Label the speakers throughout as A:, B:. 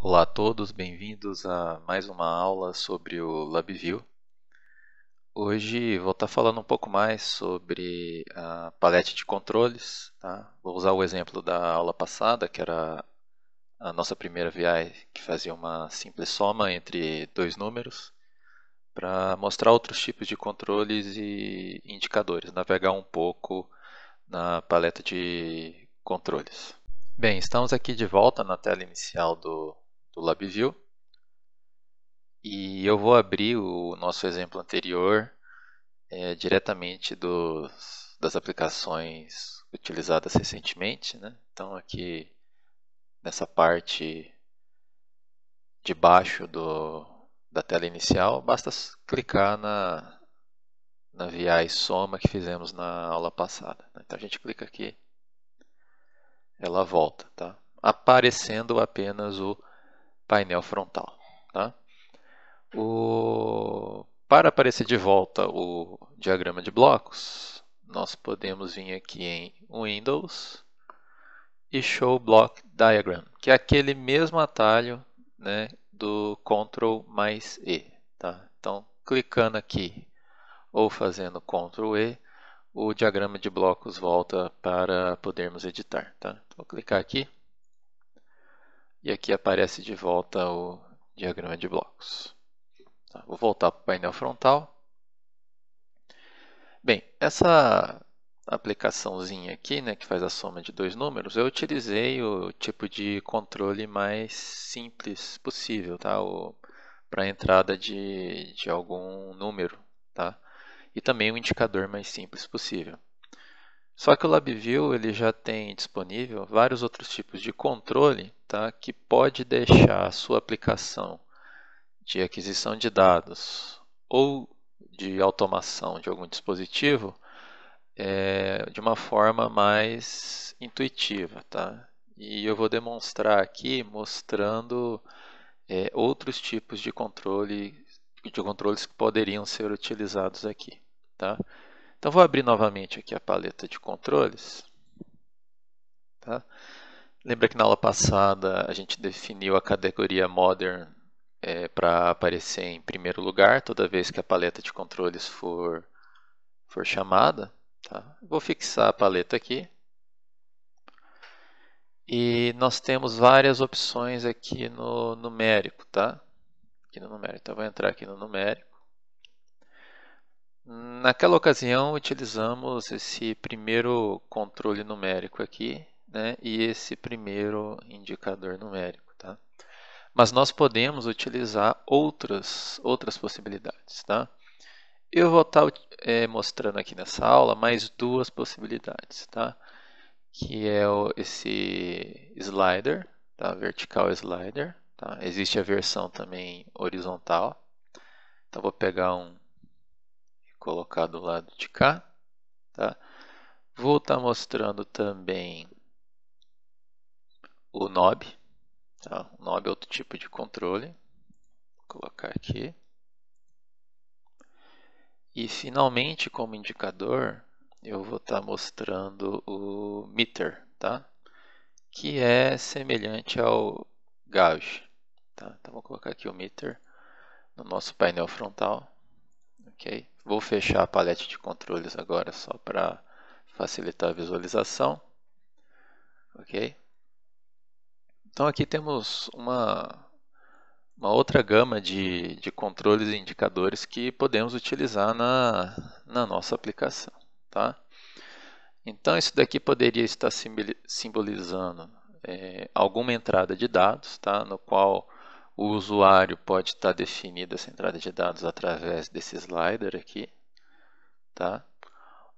A: Olá a todos, bem-vindos a mais uma aula sobre o LabVIEW. Hoje vou estar falando um pouco mais sobre a palete de controles, tá? Vou usar o exemplo da aula passada, que era a nossa primeira VI, que fazia uma simples soma entre dois números, para mostrar outros tipos de controles e indicadores, navegar um pouco na paleta de controles. Bem, estamos aqui de volta na tela inicial do LabVIEW. E eu vou abrir o nosso exemplo anterior diretamente das aplicações utilizadas recentemente, né? Então aqui nessa parte de baixo da tela inicial, basta clicar na VI Soma que fizemos na aula passada, né? Então a gente clica aqui, ela volta, tá? Aparecendo apenas o painel frontal, tá? Para aparecer de volta o diagrama de blocos, nós podemos vir aqui em Windows e Show Block Diagram, que é aquele mesmo atalho, né, do Ctrl mais E. Tá? Então, clicando aqui ou fazendo Ctrl E, o diagrama de blocos volta para podermos editar. Tá? Então, vou clicar aqui e aqui aparece de volta o diagrama de blocos. Tá, vou voltar para o painel frontal. Bem, essa aplicaçãozinha aqui, né, que faz a soma de dois números, eu utilizei o tipo de controle mais simples possível, tá? Para a entrada de algum número, tá? E também um indicador mais simples possível. Só que o LabVIEW ele já tem disponível vários outros tipos de controle, tá? Que pode deixar a sua aplicação de aquisição de dados ou de automação de algum dispositivo de uma forma mais intuitiva, tá? E eu vou demonstrar aqui mostrando outros tipos de controles que poderiam ser utilizados aqui, tá? Então vou abrir novamente aqui a paleta de controles, tá? Lembra que na aula passada a gente definiu a categoria Modern para aparecer em primeiro lugar toda vez que a paleta de controles for chamada. Tá? Vou fixar a paleta aqui. E nós temos várias opções aqui no numérico. Tá? Aqui no numérico. Então, vou entrar aqui no numérico. Naquela ocasião, utilizamos esse primeiro controle numérico aqui, né? E esse primeiro indicador numérico. Tá? Mas nós podemos utilizar outras possibilidades. Tá? Eu vou estar mostrando aqui nessa aula mais duas possibilidades, tá? Que é esse slider, tá? Vertical slider. Tá? Existe a versão também horizontal. Então vou pegar um e colocar do lado de cá. Tá? Vou estar mostrando também o knob. Tá? O knob é outro tipo de controle. Vou colocar aqui. E finalmente, como indicador, eu vou estar mostrando o meter, tá? Que é semelhante ao gauge. Tá? Então, vou colocar aqui o meter no nosso painel frontal. Okay? Vou fechar a palete de controles agora só para facilitar a visualização. Okay? Então, aqui temos uma outra gama de controles e indicadores que podemos utilizar na nossa aplicação. Tá? Então, isso daqui poderia estar simbolizando alguma entrada de dados, tá? No qual o usuário pode estar definindo essa entrada de dados através desse slider aqui. Tá?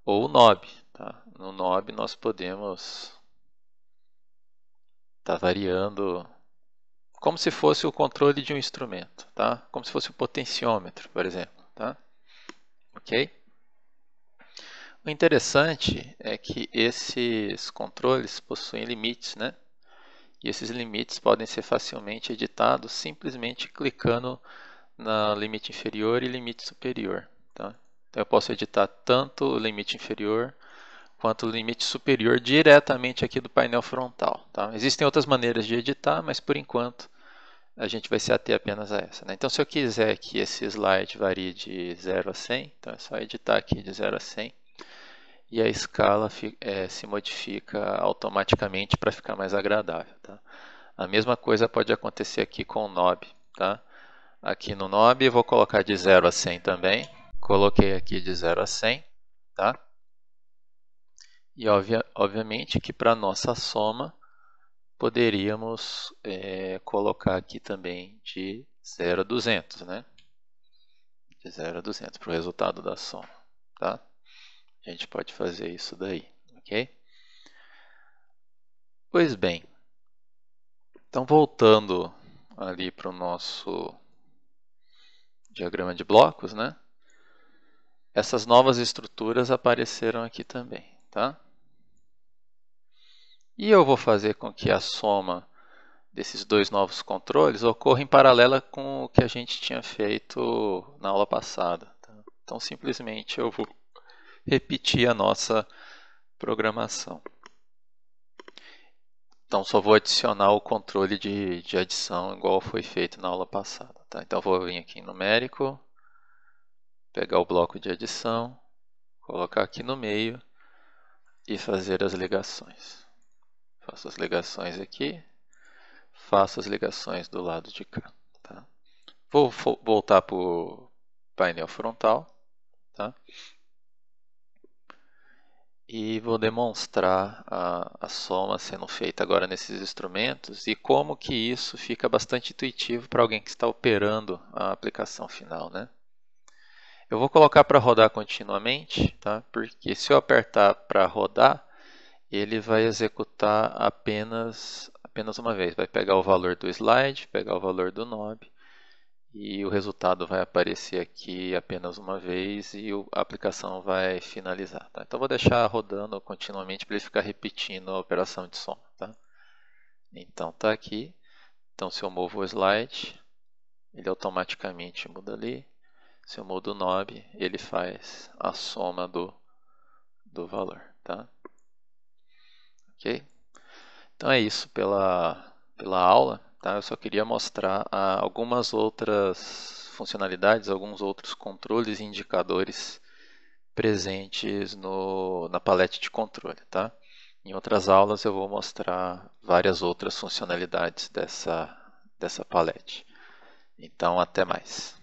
A: Ou o knob. Tá? No knob nós podemos estar variando como se fosse o controle de um instrumento, tá? Como se fosse o potenciômetro, por exemplo, tá? Ok? O interessante é que esses controles possuem limites, né? E esses limites podem ser facilmente editados simplesmente clicando na limite inferior e limite superior, tá? Então eu posso editar tanto o limite inferior quanto o limite superior diretamente aqui do painel frontal, tá? Existem outras maneiras de editar, mas por enquanto a gente vai se ater apenas a essa, né? Então, se eu quiser que esse slide varie de 0 a 100, então é só editar aqui de 0 a 100 e a escala se modifica automaticamente para ficar mais agradável, tá? A mesma coisa pode acontecer aqui com o knob, tá? Aqui no knob eu vou colocar de 0 a 100 também. Coloquei aqui de 0 a 100, tá? E obviamente que para nossa soma poderíamos colocar aqui também de 0 a 200, né? De 0 a 200 para o resultado da soma, tá? A gente pode fazer isso daí, ok? Pois bem, então voltando ali para o nosso diagrama de blocos, né? Essas novas estruturas apareceram aqui também, tá? E eu vou fazer com que a soma desses dois novos controles ocorra em paralela com o que a gente tinha feito na aula passada, tá? Então, simplesmente eu vou repetir a nossa programação. Então, só vou adicionar o controle de adição igual foi feito na aula passada, tá? Então, vou vir aqui em numérico, pegar o bloco de adição, colocar aqui no meio e fazer as ligações. Faço as ligações aqui, faço as ligações do lado de cá, tá? Vou voltar para o painel frontal, tá? E vou demonstrar a soma sendo feita agora nesses instrumentos e como que isso fica bastante intuitivo para alguém que está operando a aplicação final, né? Eu vou colocar para rodar continuamente, tá? Porque se eu apertar para rodar, ele vai executar apenas uma vez. Vai pegar o valor do slide, pegar o valor do knob e o resultado vai aparecer aqui apenas uma vez e a aplicação vai finalizar, tá? Então vou deixar rodando continuamente para ele ficar repetindo a operação de soma, tá? Então tá aqui. Então se eu movo o slide, ele automaticamente muda ali. Se eu mudo o knob, ele faz a soma do valor, tá? Ok? Então é isso pela aula, tá? Eu só queria mostrar algumas outras funcionalidades, alguns outros controles e indicadores presentes na palete de controle, tá? Em outras aulas eu vou mostrar várias outras funcionalidades dessa palete. Então, até mais.